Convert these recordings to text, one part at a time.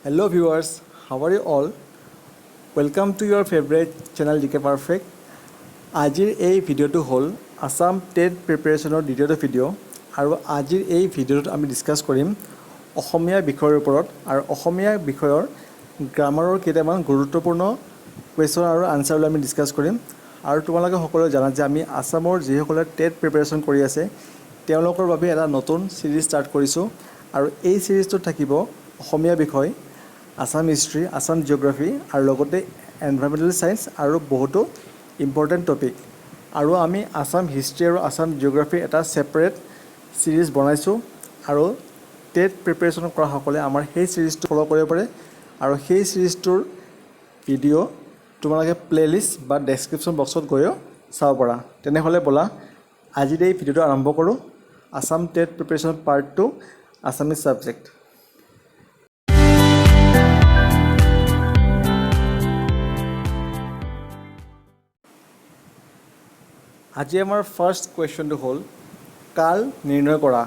Hello viewers, how are you all? Welcome to your favorite channel GK Perfect. আজিৰ এই ভিডিঅ'টো হ'ল Assam TET প্ৰিপাৰেশ্যনৰ দ্বিতীয়টো ভিডিঅ' আৰু আজিৰ এই ভিডিঅ'টোত আমি ডিছকাছ কৰিম অসমীয়া বিষয়ৰ ওপৰত আৰু অসমীয়া বিষয়ৰ গ্ৰামাৰৰ কেইটামান গুৰুত্বপূৰ্ণ কুৱেশ্যন আৰু আনসাৰলৈ আমি ডিছকাছ কৰিম আৰু তোমালোকে সকলোৱে জানা যে আমি আসামৰ যিসকলে টেট প্ৰিপাৰেশ্যন কৰি আছে তেওঁলোকৰ বাবে এটা নতুন সিৰিজ ষ্টাৰ্ট কৰিছোঁ আৰু এই সিৰিজটোত থাকিব অসমীয়া বিষয় আসাম হিষ্ট্ৰী আসাম জিঅ'গ্ৰাফী আৰু লগতে এনভাইৰনমেণ্টেল সায়েন্স আৰু বহুতো ইম্পৰ্টেণ্ট টপিক আৰু আমি আসাম হিষ্ট্ৰী আৰু আসাম জিঅ'গ্ৰাফী এটা সেপাৰেট সিৰিজ বনাইছোঁ আৰু টেট প্ৰিপাৰেশ্যন কৰা সকলে আমাৰ সেই সিৰিজটো ফলো কৰিব পাৰে আৰু সেই সিৰিজটোৰ ভিডিঅ' তোমালোকে প্লেলিষ্ট বা ডেছক্ৰিপশ্যন বক্সত গৈও চাব পাৰা তেনেহ'লে ব'লা আজিৰ এই ভিডিঅ'টো আৰম্ভ কৰোঁ Assam TET preparation part 2 Assamese subject আজি আমাৰ ফাৰ্ষ্ট কুৱেশ্যনটো হ'ল কাল নিৰ্ণয় কৰা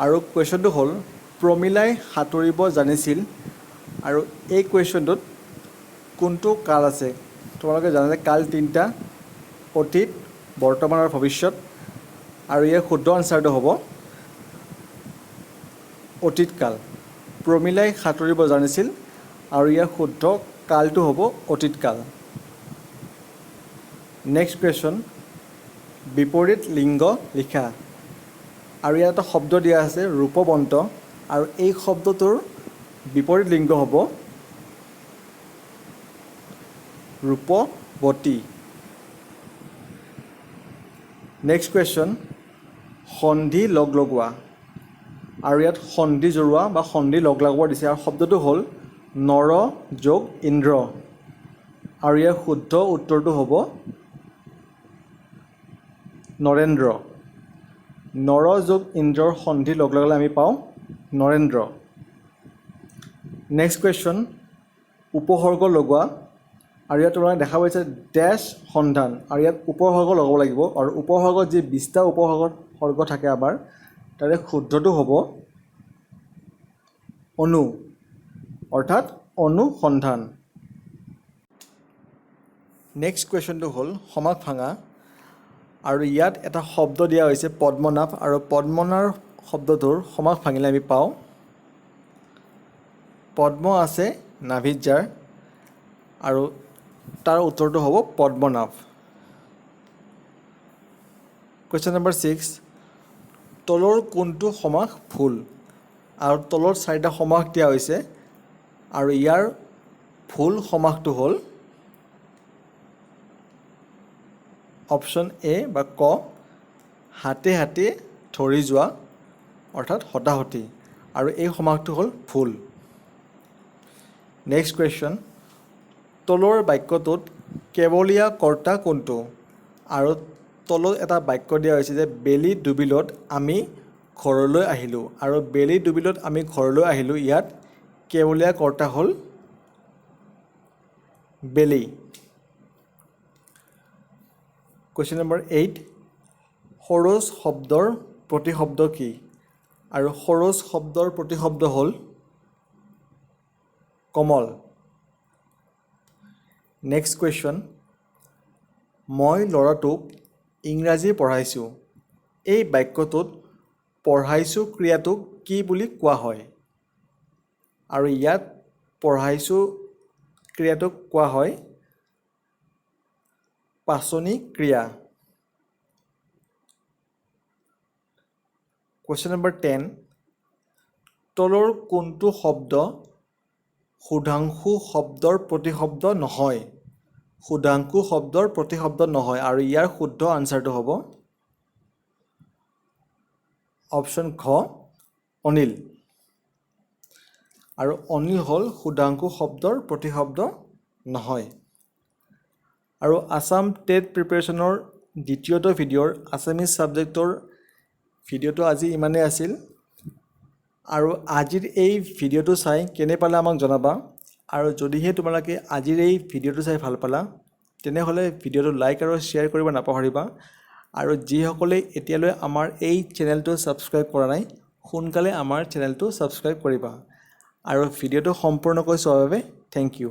আৰু কুৱেশ্যনটো হ'ল প্ৰমিলাই সাঁতুৰিব জানিছিল আৰু এই কুৱেশ্যনটোত কোনটো কাল আছে তোমালোকে জানা যে কাল তিনিটা অতীত বৰ্তমান আৰু ভৱিষ্যত আৰু ইয়াৰ শুদ্ধ আনসাৰটো হ'ব অতীত কাল প্ৰমিলাই সাঁতুৰিব জানিছিল আৰু ইয়াৰ শুদ্ধ কালটো হ'ব অতীত কাল নেক্সট কুৱেশ্যন বিপৰীত লিংগ লিখা আৰু ইয়াত এটা শব্দ দিয়া আছে ৰূপবন্ত আৰু এই শব্দটোৰ বিপৰীত লিংগ হ'ব ৰূপৱতী নেক্সট কুৱেশ্যন সন্ধি লগ লগোৱা আৰু ইয়াত সন্ধি জোৰোৱা বা সন্ধি লগ লগোৱা দিছে আৰু শব্দটো হ'ল নৰ যোগ ইন্দ্ৰ আৰু ইয়াৰ শুদ্ধ উত্তৰটো হ'ব নৰেন্দ্ৰ নৰ যোগ ইন্দ্ৰৰ সন্ধি লগ লগালে আমি পাওঁ নৰেন্দ্ৰ নেক্সট কুৱেশ্যন উপসৰ্গ লগোৱা আৰু ইয়াত তোমালোকে দেখা পাইছে ডেছ সন্ধান আৰু ইয়াত উপসৰ্গ লগাব লাগিব আৰু উপসৰ্গত যি 20টা উপসৰ্গ থাকে আমাৰ তাৰে শুদ্ধটো হ'ব অনু অৰ্থাৎ অনুসন্ধান নেক্সট কুৱেশ্যনটো হ'ল সমাস ভাঙা আৰু ইয়াত এটা শব্দ দিয়া হৈছে পদ্মনাভ আৰু পদ্মনাভ শব্দটোৰ সমাস ভাঙিলে আমি পাওঁ পদ্ম আছে নাভিত যাৰ আৰু তাৰ উত্তৰটো হ'ব পদ্মনাভ কুৱেশ্যন নম্বৰ 6 তলৰ কোনটো সমাস ভুল আৰু তলত 4টা সমাস দিয়া হৈছে আৰু ইয়াৰ ভুল সমাসটো হ'ল অপশ্যন এ বা ক হাতে হাতে ধৰি যোৱা অৰ্থাৎ হতাহতি আৰু এই সমাসটো হ'ল ভুল নেক্সট কুৱেশ্যন তলৰ বাক্যটোত কেৱলীয়া কৰ্তা কোনটো আৰু তলত এটা বাক্য দিয়া হৈছে যে বেলি ডুবিলত আমি ঘৰলৈ আহিলোঁ আৰু বেলি ডুবিলত আমি ঘৰলৈ আহিলোঁ ইয়াত কেৱলীয়া কৰ্তা হ'ল বেলি কুৱেশ্যন নম্বৰ 8 সৰোজ শব্দৰ প্ৰতিশব্দ কি আৰু সৰোজ শব্দৰ প্ৰতিশব্দ হ'ল কমল নেক্সট কুৱেশ্যন মই ল'ৰাটোক ইংৰাজী পঢ়াইছোঁ এই বাক্যটোত পঢ়াইছোঁ ক্ৰিয়াটোক কি বুলি কোৱা হয় আৰু ইয়াত পঢ়াইছোঁ ক্ৰিয়াটোক কোৱা হয় পাচনি ক্ৰিয়া কুৱেশ্যন নম্বৰ 10 তলৰ কোনটো শব্দ সুধাংশু শব্দৰ প্ৰতিশব্দ নহয় সুধাংশু শব্দৰ প্ৰতিশব্দ নহয় আৰু ইয়াৰ শুদ্ধ আনসাৰটো হ'ব অপশ্যন ঘ অনিল আৰু অনিল হ'ল সুধাংশু শব্দৰ প্ৰতিশব্দ নহয় আৰু আসাম টেট প্ৰিপাৰেশ্যনৰ দ্বিতীয়টো ভিডিঅ'ৰ আছামিজ ছাবজেক্টৰ ভিডিঅ'টো আজি ইমানেই আছিল আৰু আজিৰ এই ভিডিঅ'টো চাই কেনে পালে আমাক জনাবা আৰু যদিহে তোমালোকে আজিৰ এই ভিডিঅ'টো চাই ভাল পালা তেনেহ'লে ভিডিঅ'টো লাইক আৰু শ্বেয়াৰ কৰিব নাপাহৰিবা আৰু যিসকলে এতিয়ালৈ আমাৰ এই চেনেলটো ছাবস্ক্ৰাইব কৰা নাই সোনকালে আমাৰ চেনেলটো ছাবস্ক্ৰাইব কৰিবা আৰু ভিডিঅ'টো সম্পূৰ্ণকৈ চোৱাৰ বাবে থেংক ইউ